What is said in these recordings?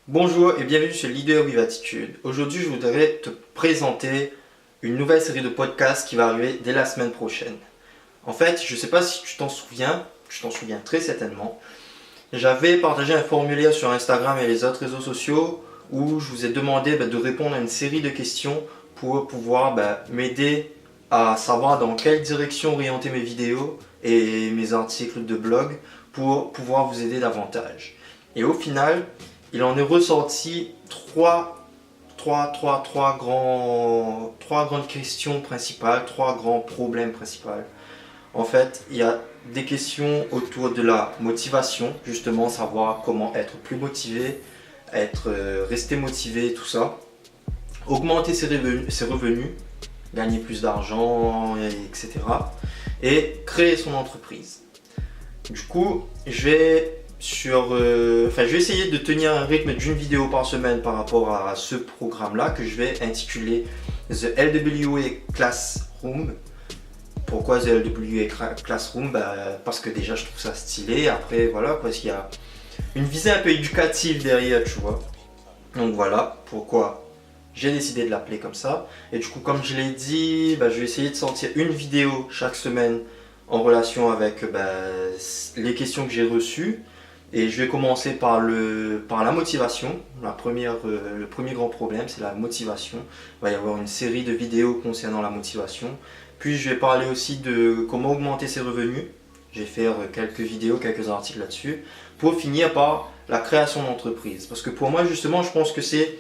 Bonjour et bienvenue sur Leader with Attitude. Aujourd'hui, je voudrais te présenter une nouvelle série de podcasts qui va arriver dès la semaine prochaine. En fait, je ne sais pas si tu t'en souviens très certainement. J'avais partagé un formulaire sur Instagram et les autres réseaux sociaux où je vous ai demandé de répondre à une série de questions pour pouvoir m'aider à savoir dans quelle direction orienter mes vidéos et mes articles de blog pour pouvoir vous aider davantage. Et au final, il en est ressorti trois grandes questions principales, trois grands problèmes principaux. En fait, il y a des questions autour de la motivation, justement savoir comment être plus motivé, rester motivé, tout ça. Augmenter ses revenus, gagner plus d'argent, etc. Et créer son entreprise. Du coup, je vais essayer de tenir un rythme d'une vidéo par semaine par rapport à ce programme-là que je vais intituler The LWA Classroom. Pourquoi The LWA Classroom? Parce que déjà je trouve ça stylé. Après, voilà, parce qu'il y a une visée un peu éducative derrière, tu vois. Donc voilà pourquoi j'ai décidé de l'appeler comme ça. Et du coup, comme je l'ai dit, je vais essayer de sortir une vidéo chaque semaine en relation avec les questions que j'ai reçues. Et je vais commencer par la motivation. Le premier grand problème, c'est la motivation. Il va y avoir une série de vidéos concernant la motivation. Puis je vais parler aussi de comment augmenter ses revenus. Je vais faire quelques vidéos, quelques articles là-dessus. Pour finir par la création d'entreprise. Parce que pour moi, justement, je pense que c'est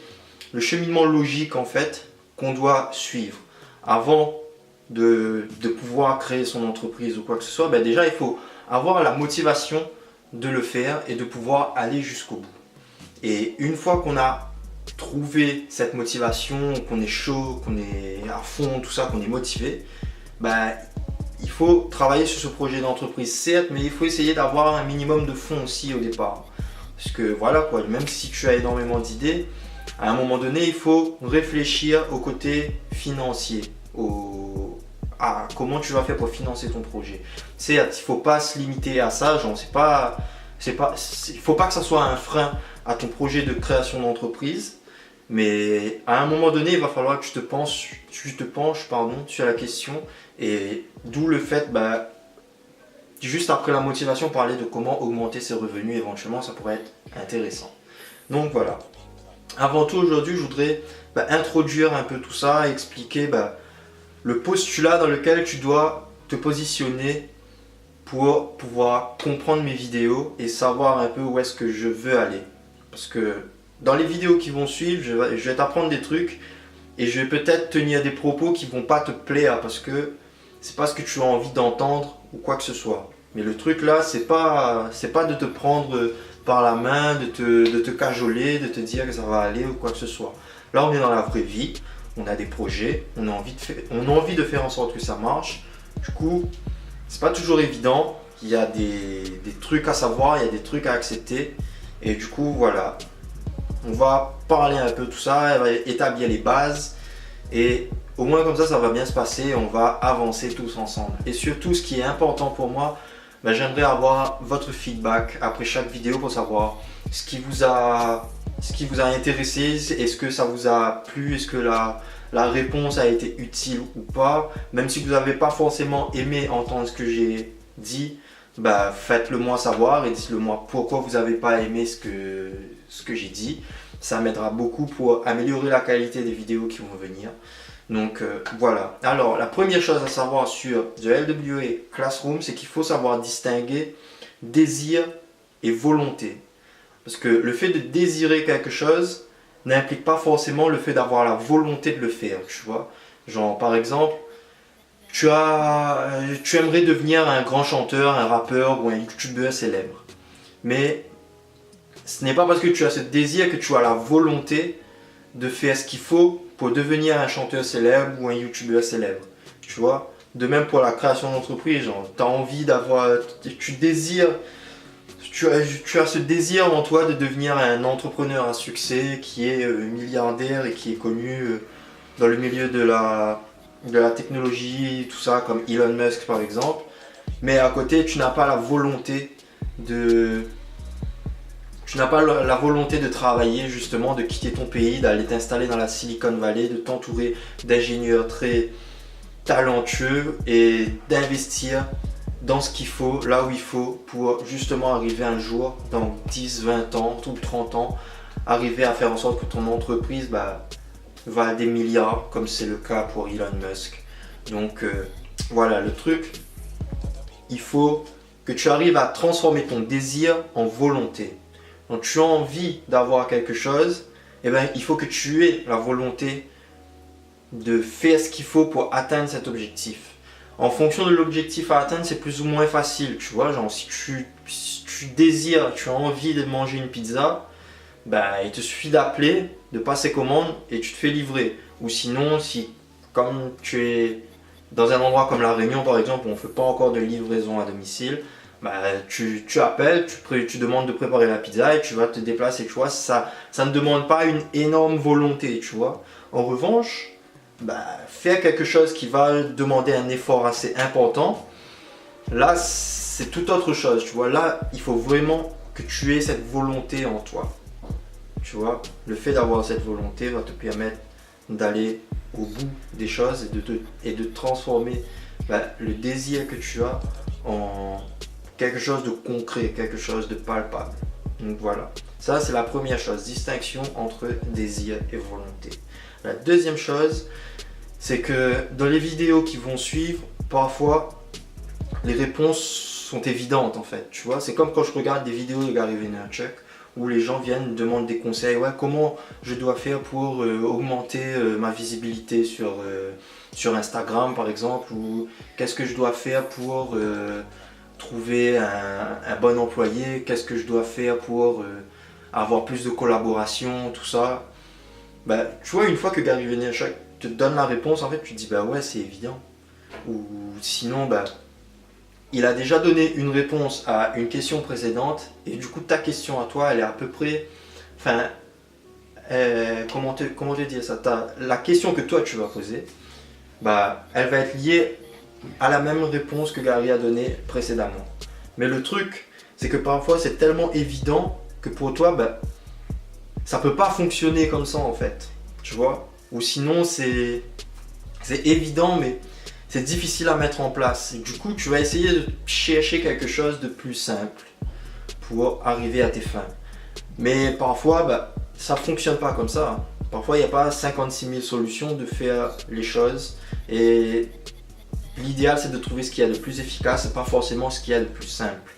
le cheminement logique en fait qu'on doit suivre. Avant de pouvoir créer son entreprise ou quoi que ce soit, déjà il faut avoir la motivation de le faire et de pouvoir aller jusqu'au bout. Et une fois qu'on a trouvé cette motivation, qu'on est chaud, qu'on est à fond, tout ça, qu'on est motivé, il faut travailler sur ce projet d'entreprise, certes, mais il faut essayer d'avoir un minimum de fonds aussi au départ. Parce que voilà quoi, même si tu as énormément d'idées, à un moment donné, il faut réfléchir au côté financier, à comment tu vas faire pour financer ton projet. Certes, il ne faut pas se limiter à ça, il ne faut pas que ça soit un frein à ton projet de création d'entreprise, mais à un moment donné, il va falloir que tu te penches sur la question, et d'où le fait, juste après la motivation, parler de comment augmenter ses revenus éventuellement, ça pourrait être intéressant. Donc voilà. Avant tout, aujourd'hui, je voudrais introduire un peu tout ça, expliquer le postulat dans lequel tu dois te positionner pour pouvoir comprendre mes vidéos et savoir un peu où est-ce que je veux aller. Parce que dans les vidéos qui vont suivre, je vais t'apprendre des trucs et je vais peut-être tenir des propos qui vont pas te plaire parce que c'est pas ce que tu as envie d'entendre ou quoi que ce soit. Mais le truc là, c'est pas de te prendre par la main, de te cajoler, de te dire que ça va aller ou quoi que ce soit. Là, on est dans la vraie vie, on a des projets, on a envie de faire en sorte que ça marche. Du coup, c'est pas toujours évident, il y a des trucs à savoir, il y a des trucs à accepter. Et du coup, voilà, on va parler un peu de tout ça, on va établir les bases. Et au moins comme ça va bien se passer, on va avancer tous ensemble. Et surtout, ce qui est important pour moi, j'aimerais avoir votre feedback après chaque vidéo pour savoir ce qui vous a intéressé, est-ce que ça vous a plu, est-ce que la réponse a été utile ou pas. Même si vous n'avez pas forcément aimé entendre ce que j'ai dit, faites-le moi savoir et dites-le moi pourquoi vous n'avez pas aimé ce que j'ai dit. Ça m'aidera beaucoup pour améliorer la qualité des vidéos qui vont venir. Donc voilà. Alors la première chose à savoir sur The LWA Classroom, c'est qu'il faut savoir distinguer désir et volonté. Parce que le fait de désirer quelque chose n'implique pas forcément le fait d'avoir la volonté de le faire, tu vois. Genre par exemple, tu aimerais devenir un grand chanteur, un rappeur ou un youtubeur célèbre. Mais ce n'est pas parce que tu as ce désir que tu as la volonté de faire ce qu'il faut pour devenir un chanteur célèbre ou un youtubeur célèbre. Tu vois. De même pour la création d'entreprise, genre tu as envie d'avoir, tu as ce désir en toi de devenir un entrepreneur à succès qui est milliardaire et qui est connu dans le milieu de la technologie, tout ça, comme Elon Musk par exemple. Mais à côté, tu n'as pas la volonté de tu n'as pas la volonté de travailler justement, de quitter ton pays, d'aller t'installer dans la Silicon Valley, de t'entourer d'ingénieurs très talentueux et d'investir dans ce qu'il faut, là où il faut, pour justement arriver un jour, dans 10, 20 ans, ou 30 ans, arriver à faire en sorte que ton entreprise va à des milliards, comme c'est le cas pour Elon Musk. Donc voilà, le truc, il faut que tu arrives à transformer ton désir en volonté. Donc tu as envie d'avoir quelque chose, et ben, il faut que tu aies la volonté de faire ce qu'il faut pour atteindre cet objectif. En fonction de l'objectif à atteindre, c'est plus ou moins facile, tu vois. Genre, si tu désires, tu as envie de manger une pizza, bah, il te suffit d'appeler, de passer commande et tu te fais livrer. Ou sinon, si comme tu es dans un endroit comme La Réunion par exemple, où on ne fait pas encore de livraison à domicile, bah, tu appelles, tu demandes de préparer la pizza et tu vas te déplacer, tu vois. Ça ne demande pas une énorme volonté, tu vois. En revanche, bah, faire quelque chose qui va demander un effort assez important, là c'est tout autre chose, tu vois. Là, il faut vraiment que tu aies cette volonté en toi. Tu vois, le fait d'avoir cette volonté va te permettre d'aller au bout des choses et de transformer le désir que tu as en quelque chose de concret, quelque chose de palpable. Donc voilà, ça c'est la première chose, distinction entre désir et volonté. La deuxième chose, c'est que dans les vidéos qui vont suivre, parfois les réponses sont évidentes en fait. Tu vois, c'est comme quand je regarde des vidéos de Gary Vaynerchuk où les gens viennent me demander des conseils. Ouais, comment je dois faire pour augmenter ma visibilité sur Instagram par exemple, ou qu'est-ce que je dois faire pour trouver un bon employé, qu'est-ce que je dois faire pour avoir plus de collaboration, tout ça. Bah, tu vois, une fois que Gary Vaynerchuk te donne la réponse, en fait, tu te dis bah ouais, c'est évident. Ou sinon, bah, il a déjà donné une réponse à une question précédente et du coup ta question à toi elle est à peu près, enfin, comment te dire ça, la question que toi tu vas poser, bah, elle va être liée à la même réponse que Gary a donnée précédemment. Mais le truc, c'est que parfois c'est tellement évident que pour toi, bah, ça peut pas fonctionner comme ça en fait, tu vois. Ou sinon c'est évident mais c'est difficile à mettre en place. Et du coup, tu vas essayer de chercher quelque chose de plus simple pour arriver à tes fins. Mais parfois, bah, ça ne fonctionne pas comme ça. Parfois, il n'y a pas 56 000 solutions de faire les choses. Et l'idéal, c'est de trouver ce qu'il y a de plus efficace et pas forcément ce qu'il y a de plus simple.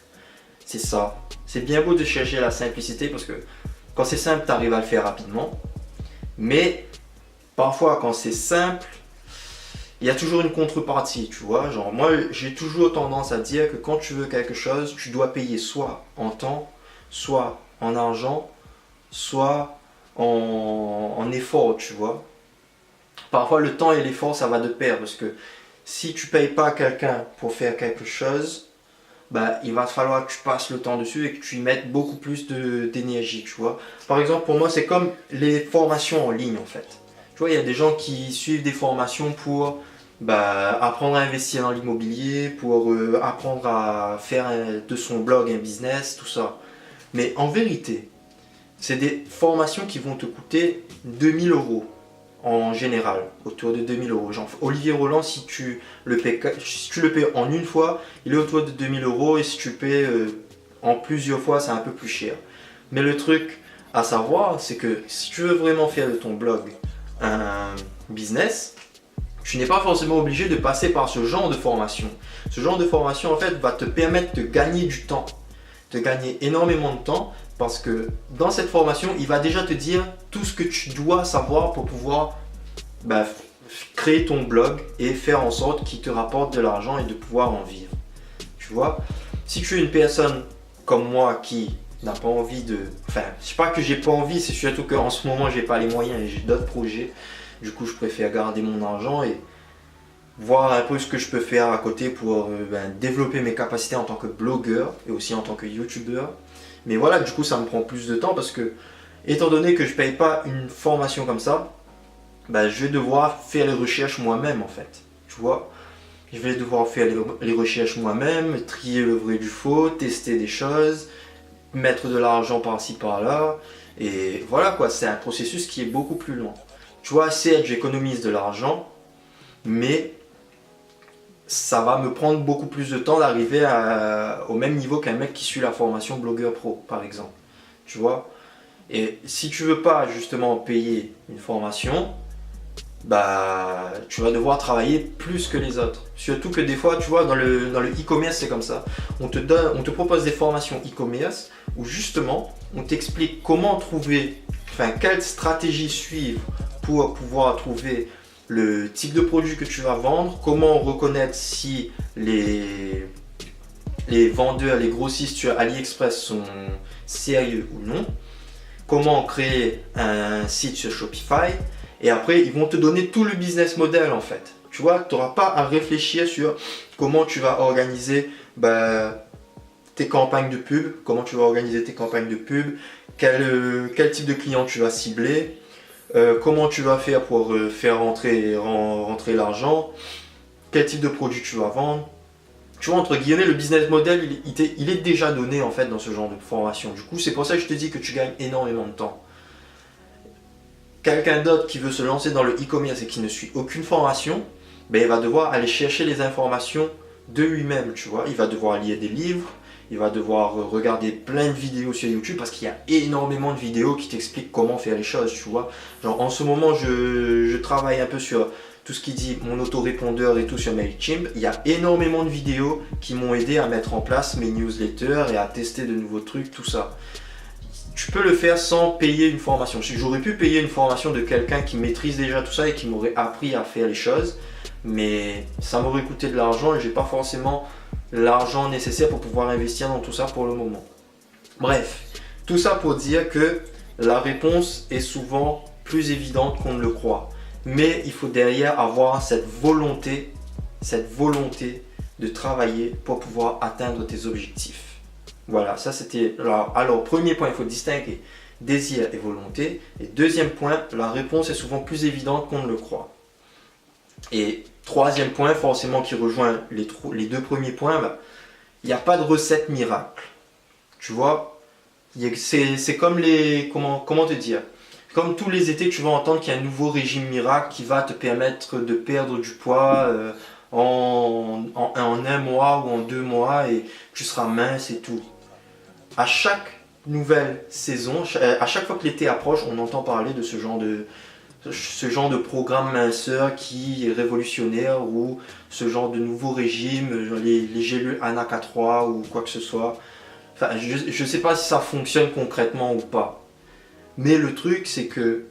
C'est ça. C'est bien beau de chercher la simplicité parce que quand c'est simple, tu arrives à le faire rapidement. Mais parfois, quand c'est simple, il y a toujours une contrepartie, tu vois. Genre, moi, j'ai toujours tendance à dire que quand tu veux quelque chose, tu dois payer soit en temps, soit en argent, soit en effort, tu vois. Parfois, le temps et l'effort, ça va de pair parce que si tu payes pas quelqu'un pour faire quelque chose, bah, il va falloir que tu passes le temps dessus et que tu y mettes beaucoup plus d'énergie, tu vois. Par exemple, pour moi, c'est comme les formations en ligne, en fait. Tu vois, il y a des gens qui suivent des formations pour apprendre à investir dans l'immobilier, pour apprendre à faire de son blog un business, tout ça. Mais en vérité, c'est des formations qui vont te coûter 2000 euros en général, autour de 2000 euros. Genre, Olivier Roland, si tu le payes en une fois, il est autour de 2000 euros et si tu le payes en plusieurs fois, c'est un peu plus cher. Mais le truc à savoir, c'est que si tu veux vraiment faire de ton blog un business, tu n'es pas forcément obligé de passer par ce genre de formation. Ce genre de formation en fait va te permettre de gagner du temps, de gagner énormément de temps parce que dans cette formation, il va déjà te dire tout ce que tu dois savoir pour pouvoir créer ton blog et faire en sorte qu'il te rapporte de l'argent et de pouvoir en vivre. Tu vois, si tu es une personne comme moi qui n'a pas envie de... Enfin, je sais pas que j'ai pas envie, c'est surtout qu'en ce moment, j'ai pas les moyens et j'ai d'autres projets. Du coup, je préfère garder mon argent et voir un peu ce que je peux faire à côté pour développer mes capacités en tant que blogueur et aussi en tant que youtubeur. Mais voilà, du coup, ça me prend plus de temps parce que, étant donné que je ne paye pas une formation comme ça, je vais devoir faire les recherches moi-même en fait. Tu vois, je vais devoir faire les recherches moi-même, trier le vrai du faux, tester des choses, mettre de l'argent par-ci par-là. Et voilà quoi, c'est un processus qui est beaucoup plus long. Tu vois, certes, j'économise de l'argent, mais ça va me prendre beaucoup plus de temps d'arriver au même niveau qu'un mec qui suit la formation blogueur pro, par exemple. Tu vois? Et si tu veux pas justement payer une formation, bah tu vas devoir travailler plus que les autres. Surtout que des fois, tu vois, dans le e-commerce, c'est comme ça. On te propose des formations e-commerce où justement, on t'explique comment trouver, enfin, quelle stratégie suivre pour pouvoir trouver le type de produit que tu vas vendre, comment reconnaître si les vendeurs, les grossistes sur AliExpress sont sérieux ou non, comment créer un site sur Shopify, et après ils vont te donner tout le business model en fait. Tu vois, tu n'auras pas à réfléchir sur comment tu vas organiser tes campagnes de pub, quel type de client tu vas cibler, comment tu vas faire pour faire rentrer l'argent, quel type de produit tu vas vendre. Tu vois, entre guillemets, le business model, il est déjà donné en fait dans ce genre de formation. Du coup, c'est pour ça que je te dis que tu gagnes énormément de temps. Quelqu'un d'autre qui veut se lancer dans le e-commerce et qui ne suit aucune formation, ben, il va devoir aller chercher les informations de lui-même, tu vois. Il va devoir lire des livres, il va devoir regarder plein de vidéos sur YouTube parce qu'il y a énormément de vidéos qui t'expliquent comment faire les choses, tu vois. Genre, en ce moment, je travaille un peu sur tout ce qui dit mon autorépondeur et tout sur MailChimp. Il y a énormément de vidéos qui m'ont aidé à mettre en place mes newsletters et à tester de nouveaux trucs, tout ça. Tu peux le faire sans payer une formation. J'aurais pu payer une formation de quelqu'un qui maîtrise déjà tout ça et qui m'aurait appris à faire les choses, mais ça m'aurait coûté de l'argent et j'ai pas forcément l'argent nécessaire pour pouvoir investir dans tout ça pour le moment. Bref, tout ça pour dire que la réponse est souvent plus évidente qu'on ne le croit. Mais il faut derrière avoir cette volonté de travailler pour pouvoir atteindre tes objectifs. Voilà, ça c'était... Alors, premier point, il faut distinguer désir et volonté. Et deuxième point, la réponse est souvent plus évidente qu'on ne le croit. Et troisième point, forcément qui rejoint les deux premiers points, il n'y a pas de recette miracle. Tu vois, c'est comme les... Comment te dire? Comme tous les étés, tu vas entendre qu'il y a un nouveau régime miracle qui va te permettre de perdre du poids en un mois ou en 2 mois et tu seras mince et tout. À chaque nouvelle saison, à chaque fois que l'été approche, on entend parler de ce genre de programme minceur qui est révolutionnaire ou ce genre de nouveau régime, genre les gélules ANAK3 ou quoi que ce soit. Enfin, je ne sais pas si ça fonctionne concrètement ou pas. Mais le truc, c'est que,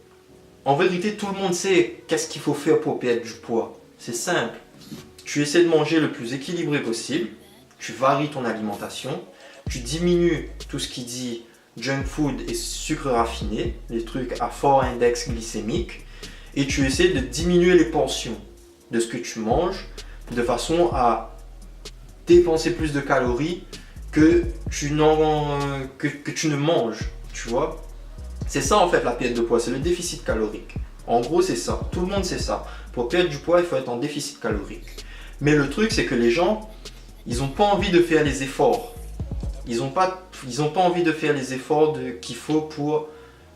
en vérité, tout le monde sait qu'est-ce qu'il faut faire pour perdre du poids. C'est simple. Tu essaies de manger le plus équilibré possible, tu varies ton alimentation, tu diminues tout ce qui dit junk food et sucre raffiné, les trucs à fort index glycémique, et tu essaies de diminuer les portions de ce que tu manges de façon à dépenser plus de calories que tu ne manges, tu vois. C'est ça en fait la perte de poids, c'est le déficit calorique. En gros c'est ça, tout le monde sait ça. Pour perdre du poids il faut être en déficit calorique. Mais le truc c'est que les gens, ils n'ont pas envie de faire les efforts. Ils n'ont pas envie de faire les efforts qu'il faut pour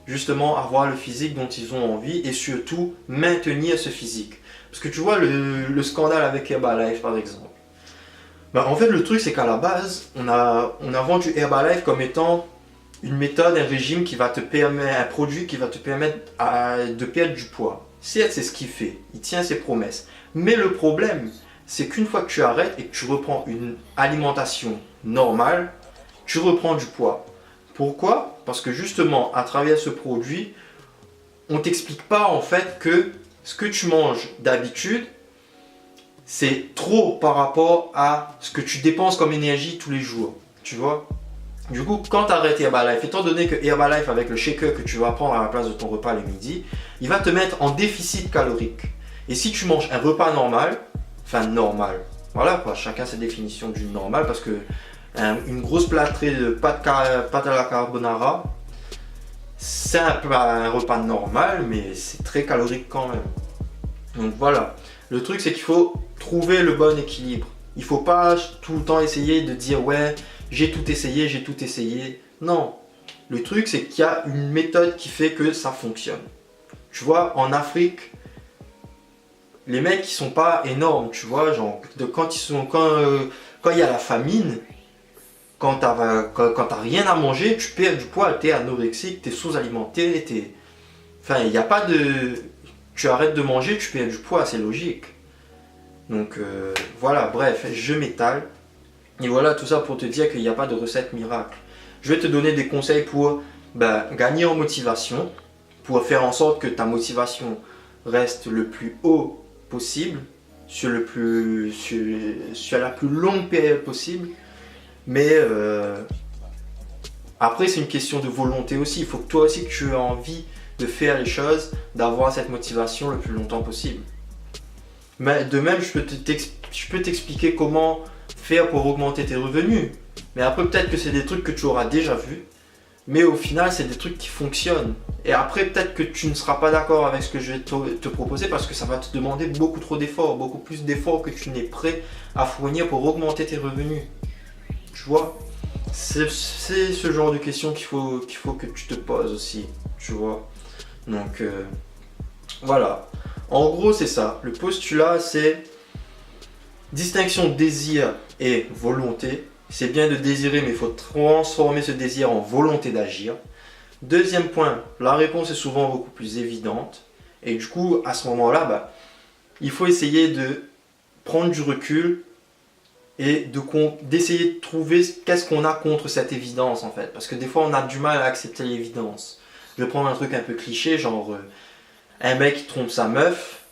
justement avoir le physique dont ils ont envie et surtout maintenir ce physique. Parce que tu vois le scandale avec Herbalife par exemple. Ben, en fait le truc c'est qu'à la base, on a vendu Herbalife comme étant une méthode, un régime qui va te permettre, un produit qui va te permettre de perdre du poids. Certes, c'est ce qu'il fait, il tient ses promesses. Mais le problème, c'est qu'une fois que tu arrêtes et que tu reprends une alimentation normale, tu reprends du poids. Pourquoi? Parce que justement, à travers ce produit, on ne t'explique pas en fait que ce que tu manges d'habitude, c'est trop par rapport à ce que tu dépenses comme énergie tous les jours. Tu vois? Du coup, quand tu arrêtes Herbalife, étant donné que Herbalife, avec le shaker que tu vas prendre à la place de ton repas le midi, il va te mettre en déficit calorique. Et si tu manges un repas normal, enfin normal, voilà quoi, chacun sa définition du normal, parce que une grosse plâtrée de pâte à la carbonara, c'est un repas normal, mais c'est très calorique quand même. Donc voilà, le truc c'est qu'il faut trouver le bon équilibre. Il ne faut pas tout le temps essayer de dire ouais, j'ai tout essayé. Non. Le truc, c'est qu'il y a une méthode qui fait que ça fonctionne. Tu vois, en Afrique, les mecs, ils sont pas énormes, tu vois, genre, quand il y a la famine, quand t'as rien à manger, tu perds du poids, t'es anorexique, t'es sous-alimenté, Enfin, il n'y a pas de... Tu arrêtes de manger, tu perds du poids, c'est logique. Donc, voilà, bref, je m'étale. Et voilà, tout ça pour te dire qu'il n'y a pas de recette miracle. Je vais te donner des conseils pour gagner en motivation, pour faire en sorte que ta motivation reste le plus haut possible, sur la plus longue période possible. Mais après, c'est une question de volonté aussi. Il faut que toi aussi que tu aies envie de faire les choses, d'avoir cette motivation le plus longtemps possible. Mais de même, je peux t'expliquer comment faire pour augmenter tes revenus. Mais après, peut-être que c'est des trucs que tu auras déjà vus. Mais au final, c'est des trucs qui fonctionnent. Et après, peut-être que tu ne seras pas d'accord avec ce que je vais te proposer parce que ça va te demander beaucoup trop d'efforts, beaucoup plus d'efforts que tu n'es prêt à fournir pour augmenter tes revenus. Tu vois, c'est ce genre de questions qu'il faut que tu te poses aussi, tu vois. Donc, voilà. En gros, c'est ça. Le postulat, c'est distinction désir et volonté. C'est bien de désirer, mais il faut transformer ce désir en volonté d'agir. Deuxième point, la réponse est souvent beaucoup plus évidente. Et du coup, à ce moment-là, il faut essayer de prendre du recul et d'essayer de trouver qu'est-ce qu'on a contre cette évidence en fait. Parce que des fois, on a du mal à accepter l'évidence. Je vais prendre un truc un peu cliché, genre un mec qui trompe sa meuf.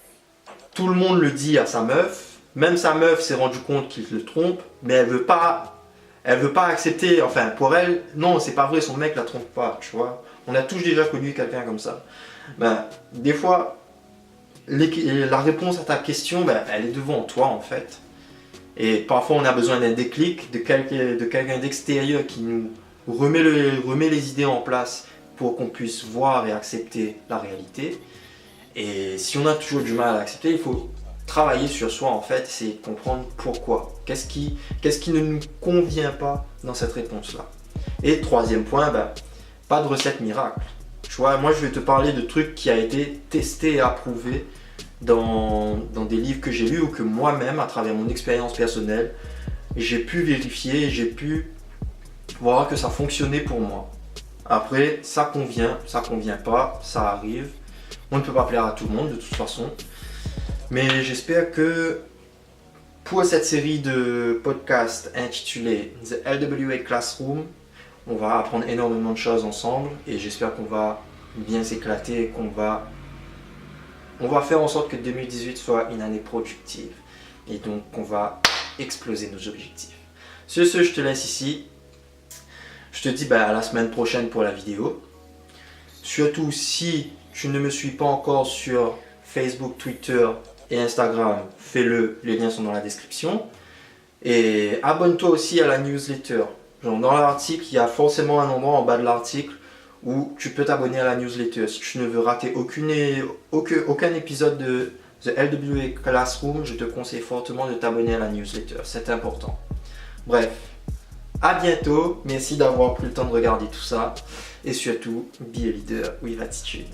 Tout le monde le dit à sa meuf. Même sa meuf s'est rendu compte qu'il le trompe, mais elle veut pas accepter, enfin pour elle, non c'est pas vrai, son mec la trompe pas, tu vois. On a tous déjà connu quelqu'un comme ça. Des fois, la réponse à ta question, elle est devant toi en fait. Et parfois on a besoin d'un déclic, de quelqu'un d'extérieur qui nous remet les idées en place pour qu'on puisse voir et accepter la réalité. Et si on a toujours du mal à l'accepter, il faut travailler sur soi en fait, c'est comprendre pourquoi. Qu'est-ce qui ne nous convient pas dans cette réponse-là. Et troisième point, pas de recette miracle. Tu vois, moi je vais te parler de trucs qui a été testé et approuvé dans des livres que j'ai lus ou que moi-même, à travers mon expérience personnelle, j'ai pu vérifier, j'ai pu voir que ça fonctionnait pour moi. Après, ça convient pas, ça arrive. On ne peut pas plaire à tout le monde de toute façon. Mais j'espère que pour cette série de podcasts intitulée The LWA Classroom, on va apprendre énormément de choses ensemble et j'espère qu'on va bien s'éclater et qu'on va faire en sorte que 2018 soit une année productive et donc qu'on va exploser nos objectifs. Sur ce, je te laisse ici. Je te dis à la semaine prochaine pour la vidéo. Surtout si tu ne me suis pas encore sur Facebook, Twitter et Instagram, fais-le, les liens sont dans la description. Et abonne-toi aussi à la newsletter. Genre dans l'article, il y a forcément un endroit en bas de l'article où tu peux t'abonner à la newsletter. Si tu ne veux rater aucun épisode de The LWA Classroom, je te conseille fortement de t'abonner à la newsletter. C'est important. Bref, à bientôt. Merci d'avoir pris le temps de regarder tout ça. Et surtout, be a leader with attitude.